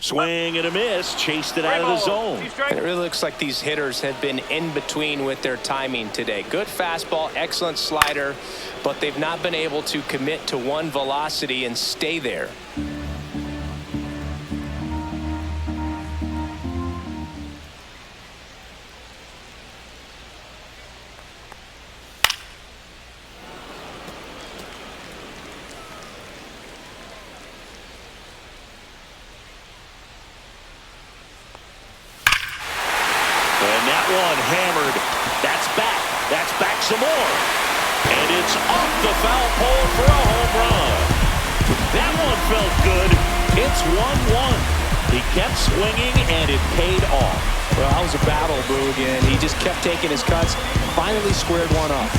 Swing and a miss. Chased it out of the zone. And it really looks like these hitters have been in between with their timing today. Good fastball, excellent slider, but they've not been able to commit to one velocity and stay there. That's back some more. And it's off the foul pole for a home run. That one felt good. It's 1-1. He kept swinging, and it paid off. Well, that was a battle, Boog, and he just kept taking his cuts. Finally squared one up.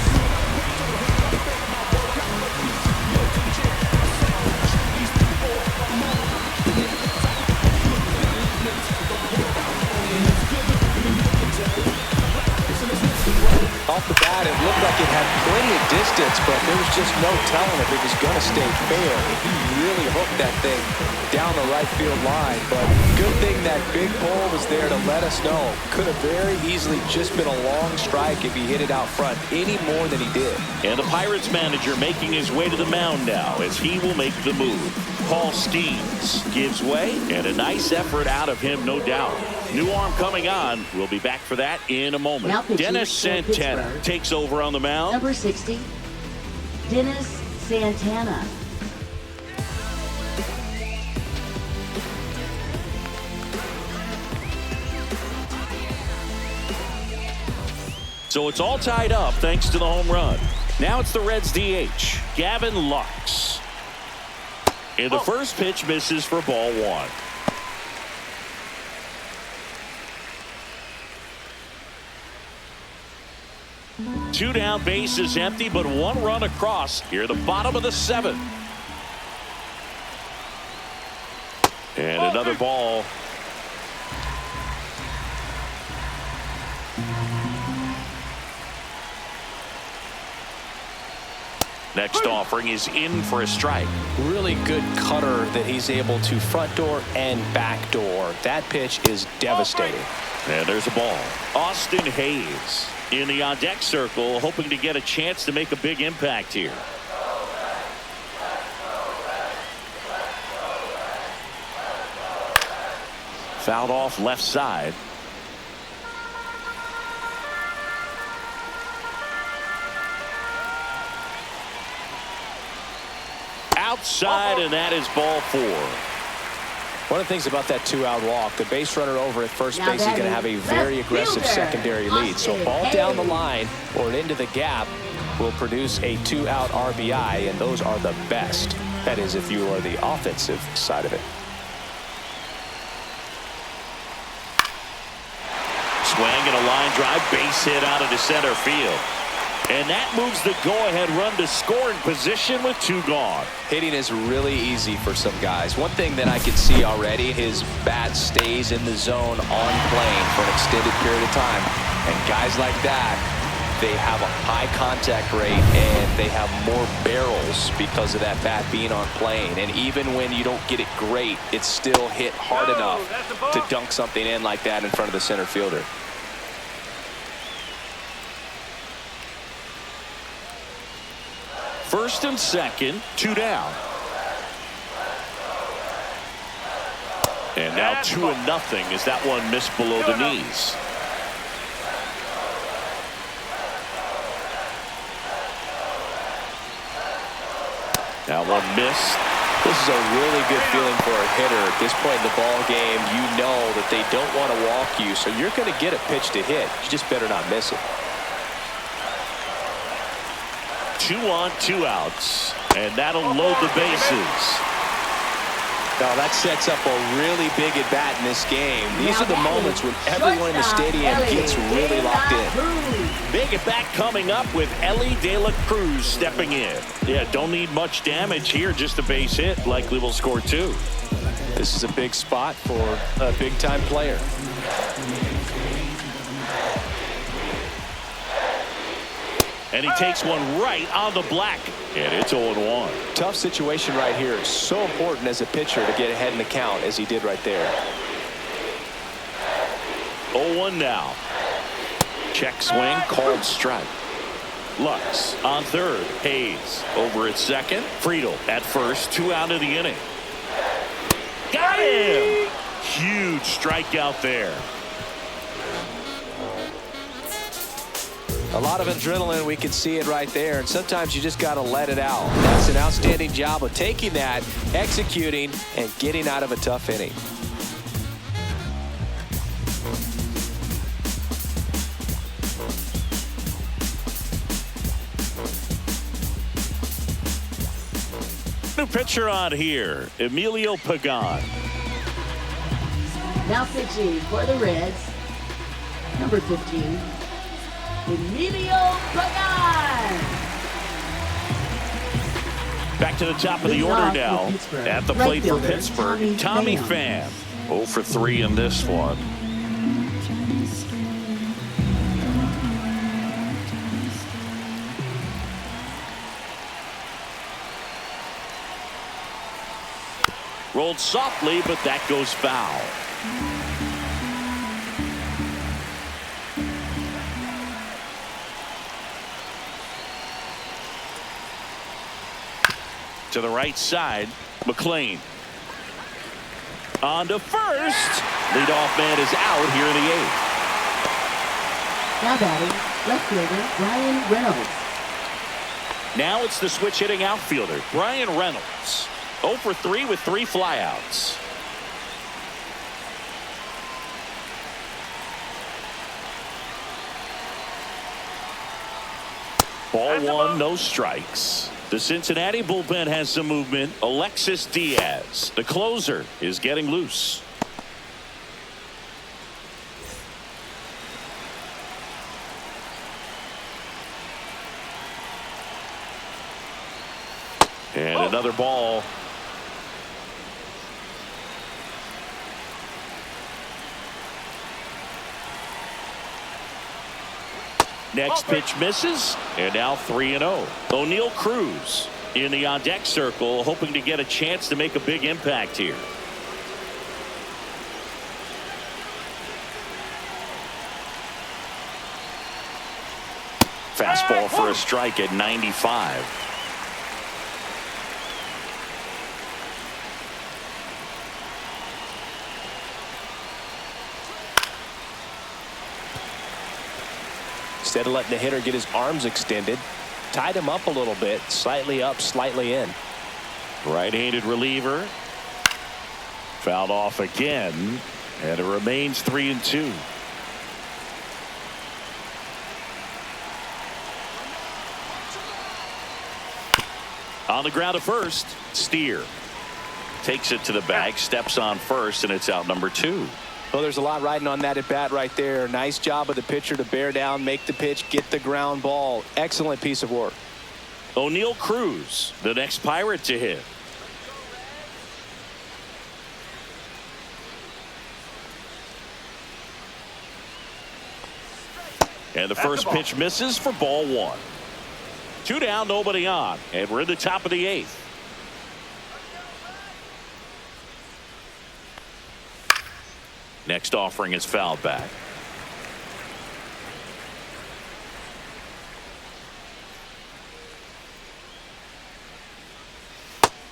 Off the bat, it looked like it had plenty of distance, but there was just no telling if it was going to stay fair. He really hooked that thing down the right field line, but good thing that big pole was there to let us know. Could have very easily just been a long strike if he hit it out front any more than he did. And the Pirates manager making his way to the mound now as he will make the move. Paul Steens gives way, and a nice effort out of him, no doubt. New arm coming on. We'll be back for that in a moment. Dennis Santana takes over on the mound. Number 60, Dennis Santana. So it's all tied up thanks to the home run. Now it's the Reds DH, Gavin Lux. And the first pitch misses for ball 1. Two down, bases empty, but one run across here, the bottom of the 7th. And another ball. Next offering is in for a strike. Really good cutter that he's able to front door and back door. That pitch is devastating. And there's a ball. Austin Hayes in the on-deck circle, hoping to get a chance to make a big impact here. Fouled off left side. Outside, and that is ball 4. One of the things about that 2-out walk, the base runner over at first base is going to have a very aggressive secondary lead. So ball down the line or into the gap will produce a 2-out RBI, and those are the best. That is, if you are the offensive side of it. Swing and a line drive, base hit out of the center field. And that moves the go-ahead run to scoring position with 2 gone. Hitting is really easy for some guys. One thing that I can see already, his bat stays in the zone on plane for an extended period of time. And guys like that, they have a high contact rate and they have more barrels because of that bat being on plane. And even when you don't get it great, it's still hit hard enough to dunk something in like that in front of the center fielder. First and second, 2 down. And now 2-0 as that one missed below the knees. Now one missed. This is a really good feeling for a hitter at this point in the ball game. You know that they don't want to walk you, so you're going to get a pitch to hit. You just better not miss it. 2 on, 2 outs, and that'll load the bases. Now that sets up a really big at bat in this game. These are the moments when everyone in the stadium gets really locked in. Big at bat coming up with Ellie De La Cruz stepping in. Yeah, don't need much damage here, just a base hit. Likely will score 2. This is a big spot for a big-time player. And he takes one right on the black. And it's 0-1. Tough situation right here. It's so important as a pitcher to get ahead in the count as he did right there. 0-1 now. Check swing, called strike. Lux on third. Hayes over at second. Friedel at first. 2 out of the inning. Got him! Huge strikeout there. A lot of adrenaline, we can see it right there, and sometimes you just got to let it out. That's an outstanding job of taking that, executing, and getting out of a tough inning. New pitcher on here, Emilio Pagan. Now pitching for the Reds, number 15, Emilio Pagan. Back to the top of the order now. At the plate for Pittsburgh, Tommy Pham. 0 for 3 in this one. Rolled softly, but that goes foul. To the right side, McLean. On to first. Leadoff man is out here in the 8th. Now batting, left fielder Brian Reynolds. Now it's the switch hitting outfielder, Brian Reynolds. 0 for 3 with 3 flyouts. Ball 1, no strikes. The Cincinnati bullpen has some movement. Alexis Diaz, the closer, is getting loose. And another ball. Next pitch misses, and now 3-0. O'Neal Cruz in the on-deck circle, hoping to get a chance to make a big impact here. Fastball for a strike at 95. Instead of letting the hitter get his arms extended, tied him up a little bit, slightly up, slightly in. Right-handed reliever. Fouled off again, and it remains 3-2. On the ground at first, Steer takes it to the bag, steps on first, and it's out number 2. Well, there's a lot riding on that at bat right there. Nice job of the pitcher to bear down, make the pitch, get the ground ball. Excellent piece of work. O'Neal Cruz, the next Pirate to hit. And the first pitch misses for ball 1. 2 down, nobody on, and we're in the top of the 8th. Next offering is fouled back.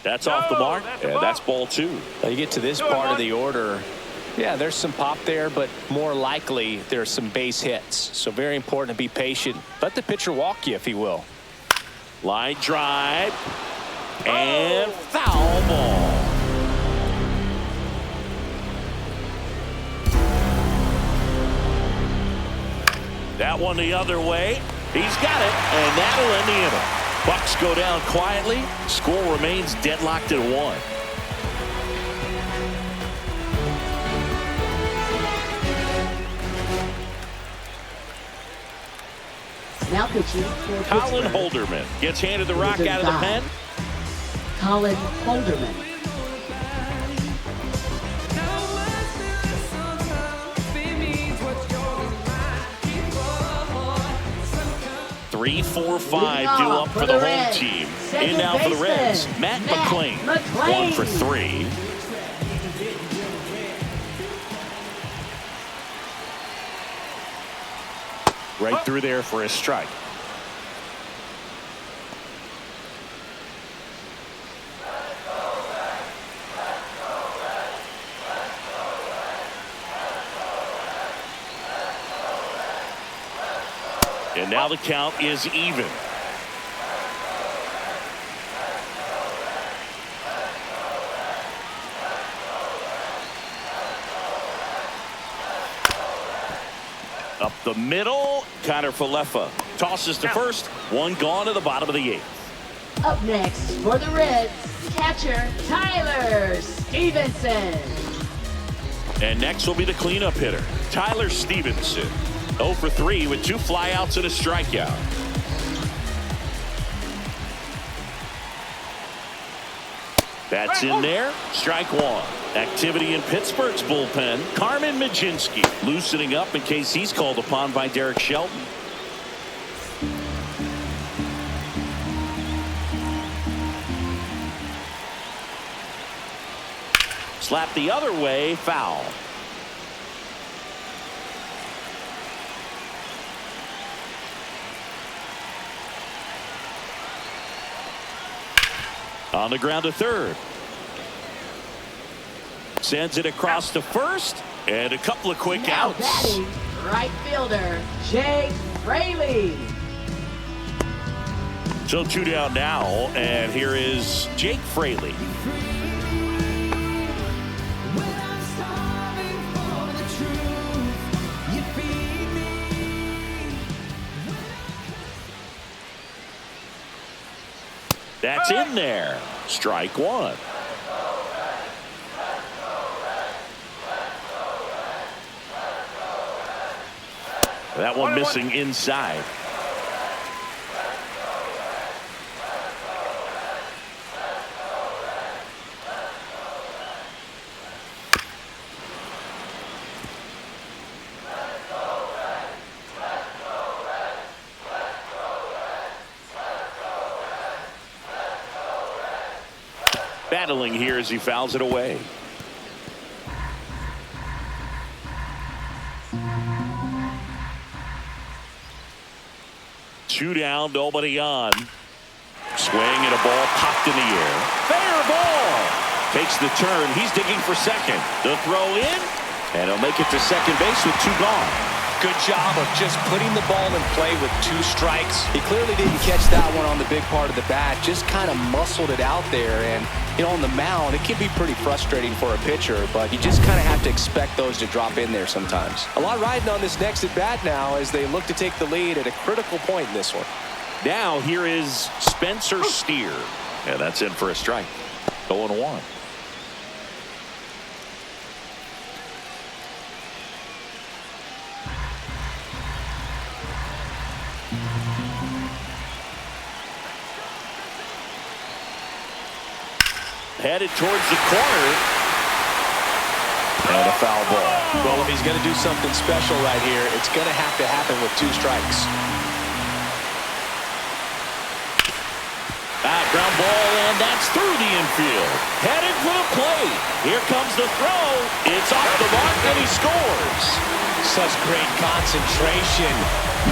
That's off the mark, and that's ball 2. Now you get to this part of the order. Yeah, there's some pop there, but more likely there's some base hits. So very important to be patient. Let the pitcher walk you if he will. Line drive and foul ball. That one the other way. He's got it, and that'll end the inning. Bucks go down quietly. Score remains deadlocked at 1. Now pitching for Colin Pittsburgh. Holderman gets handed the rock Number out of the 5, pen. Colin Holderman. Three, four, five Leading due off up for for the the home Reds. team. Second In now for the Reds, baseman, Matt Matt McClain. McClain. 1 for 3. Right through there for a strike. And now the count is even. Up the middle, Connor Falefa tosses to first. One gone to the bottom of the 8th. Up next for the Reds, catcher Tyler Stevenson. And next will be the cleanup hitter, Tyler Stevenson. 0 for 3 with 2 flyouts and a strikeout. That's in there. Strike 1. Activity in Pittsburgh's bullpen. Carmen Majinski loosening up in case he's called upon by Derek Shelton. Slap the other way, foul. On the ground to third. Sends it across to first. And a couple of quick Now outs. batting, right fielder Jake Fraley. So 2 down now. And here is Jake Fraley. That's in there. Strike 1. That one missing inside. Battling here as he fouls it away. Two down, nobody on. Swing and a ball popped in the air. Fair ball. Takes the turn. He's digging for second. The throw in, and he'll make it to second base with 2 gone. Good job of just putting the ball in play with 2 strikes. He clearly didn't catch that one on the big part of the bat. Just kind of muscled it out there. And, you know, on the mound, it can be pretty frustrating for a pitcher, but you just kind of have to expect those to drop in there sometimes. A lot riding on this next at bat now as they look to take the lead at a critical point in this one. Now here is Spencer Steer. Yeah, that's in for a strike. 0-1. Headed towards the corner. And a foul ball. Well, if he's going to do something special right here, it's going to have to happen with 2 strikes. Ground ball, and that's through the infield. Headed for the plate. Here comes the throw. It's off the mark, and he scores. Such great concentration.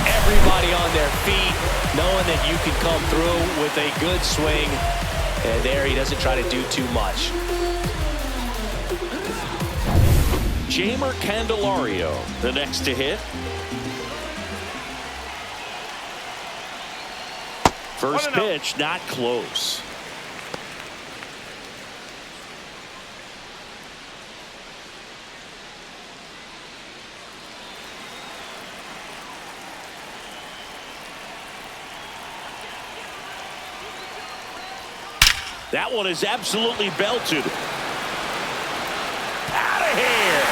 Everybody on their feet, knowing that you can come through with a good swing. And there he doesn't try to do too much. Jamer Candelario, the next to hit. First pitch, not close. That one is absolutely belted. Out of here.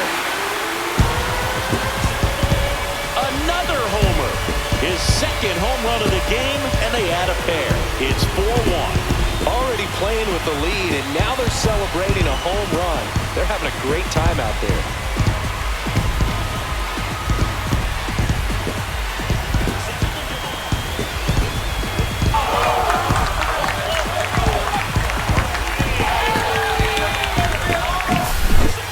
Another homer. His second home run of the game, and they add a pair. It's 4-1. Already playing with the lead, and now they're celebrating a home run. They're having a great time out there.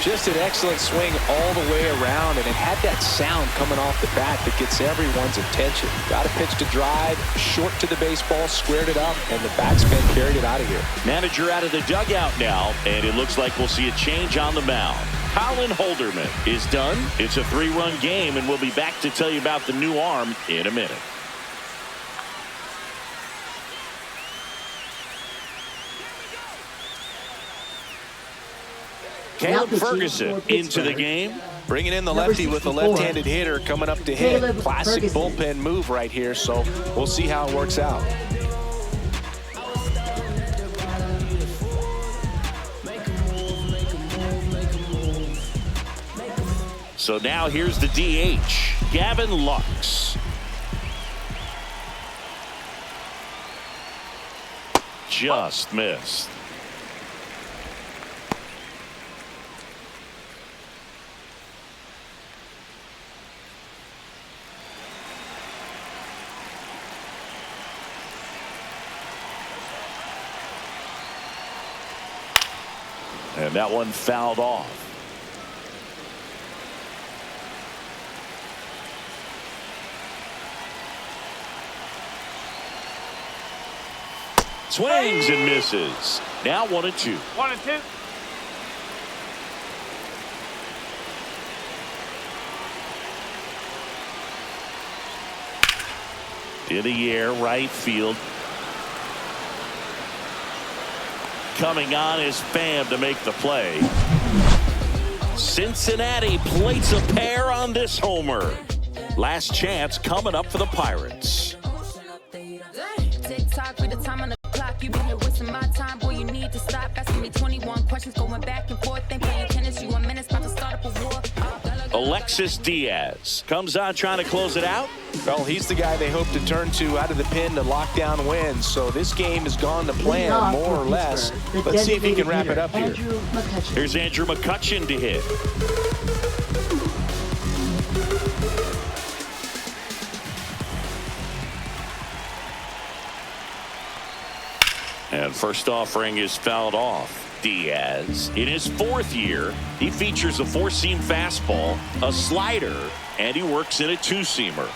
Just an excellent swing all the way around, and it had that sound coming off the bat that gets everyone's attention. Got a pitch to drive, short to the baseball, squared it up, and the batsman carried it out of here. Manager out of the dugout now, and it looks like we'll see a change on the mound. Colin Holderman is done. It's a 3-run game, and we'll be back to tell you about the new arm in a minute. Caleb Ferguson into the game. Bringing in the lefty with a left-handed hitter coming up to hit. Classic bullpen move right here, so we'll see how it works out. So now here's the DH, Gavin Lux. Just missed. And that one fouled off. Swings and misses. Now 1-2. 1-2. In the air, right field. Coming on is Pham to make the play. Cincinnati plates a pair on this homer. Last chance coming up for the Pirates. Tick-tock with the time on the clock. You been here wasting my time, boy. You need to stop asking me 21 questions, going back and forth. Ain't playing tennis. You 1 minute about to start up a war. Alexis Diaz comes on trying to close it out. Well, he's the guy they hope to turn to out of the pen to lock down wins. So this game has gone to plan more or less. Let's see if he can wrap it up here. Here's Andrew McCutchen to hit. And first offering is fouled off. Diaz, in his 4th year, he features a 4-seam fastball, a slider, and he works in a 2-seamer.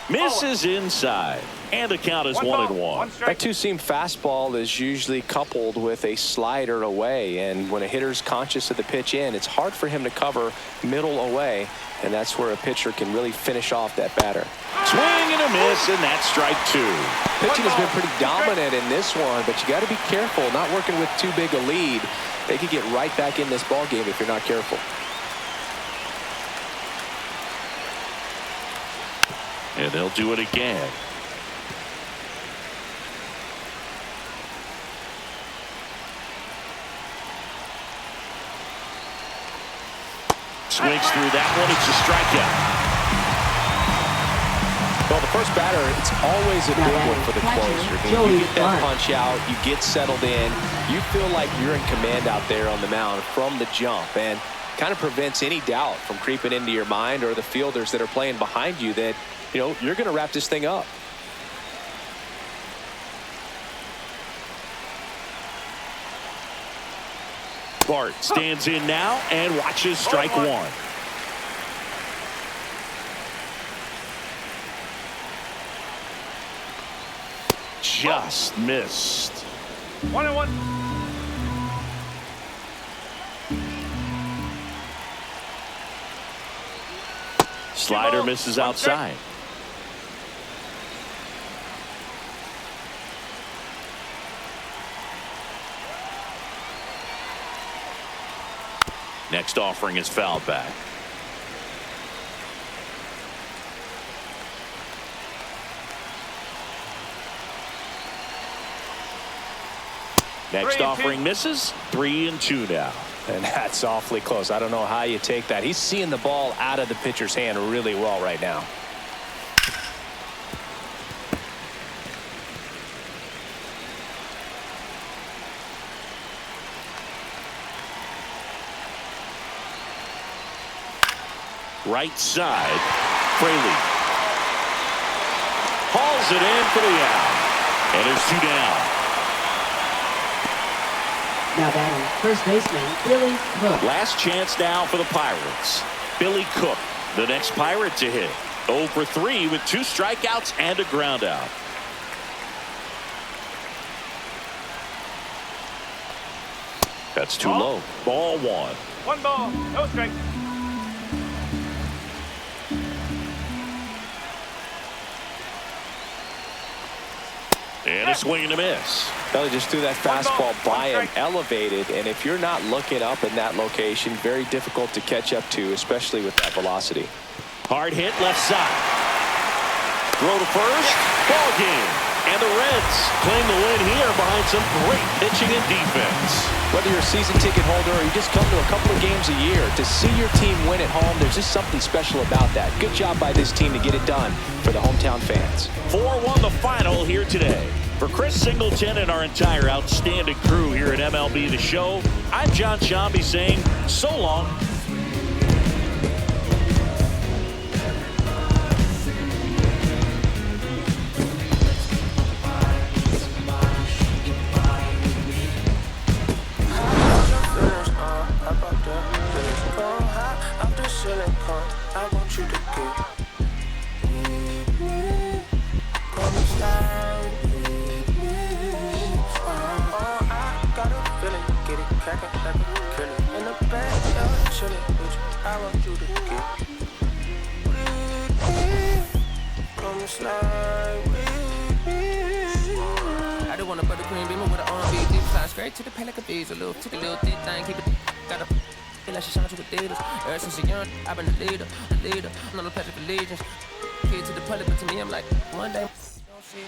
Misses inside, and the count is 1-1. That 2-seam fastball is usually coupled with a slider away, and when a hitter's conscious of the pitch in, it's hard for him to cover middle away, and that's where a pitcher can really finish off that batter. Swing and a miss, and that's strike 2. Pitching has been pretty dominant in this one, but you got to be careful, not working with too big a lead. They could get right back in this ball game if you're not careful. And they'll do it again. Swings through that one. It's a strikeout. Well, the first batter, it's always a big one for the closer. You get that punch out, you get settled in, you feel like you're in command out there on the mound from the jump, and kind of prevents any doubt from creeping into your mind or the fielders that are playing behind you that, you know, you're going to wrap this thing up. Bart stands in now and watches strike 1. Just missed. 1-1. Slider misses outside. Next offering is fouled back. Next offering misses. 3-2 now. And that's awfully close. I don't know how you take that. He's seeing the ball out of the pitcher's hand really well right now. Right side. Fraley hauls it in for the out. And there's 2 down. Now batting first baseman Billy Cook. Last chance now for the Pirates. Billy Cook, the next Pirate to hit. 0 for 3 with 2 strikeouts and a ground out. That's too low. Ball 1. 1 ball, no strike. And a swing and a miss. Belly just threw that fastball by him, strike. elevated, and if you're not looking up in that location, very difficult to catch up to, especially with that velocity. Hard hit left side. Throw to first. Ball game. And the Reds claim the win here behind some great pitching and defense. Whether you're a season ticket holder or you just come to a couple of games a year, to see your team win at home, there's just something special about that. Good job by this team to get it done for the hometown fans. 4-1 the final here today. For Chris Singleton and our entire outstanding crew here at MLB The Show, I'm John Shambi saying so long. I want you to get I got a feeling, get it crackin' like a killer. In the backyard, chillin' with you. I want you to get come slide with me. I just want a buttercream beamer with an R&B deep fly straight to the pay like a visa. Little thick thing, keep it. Got a feel like she shine to Adidas. Ever since a young, I've been a leader. I'm not a pledge of allegiance. Kid to the public, but to me, I'm like one day. Don't see it.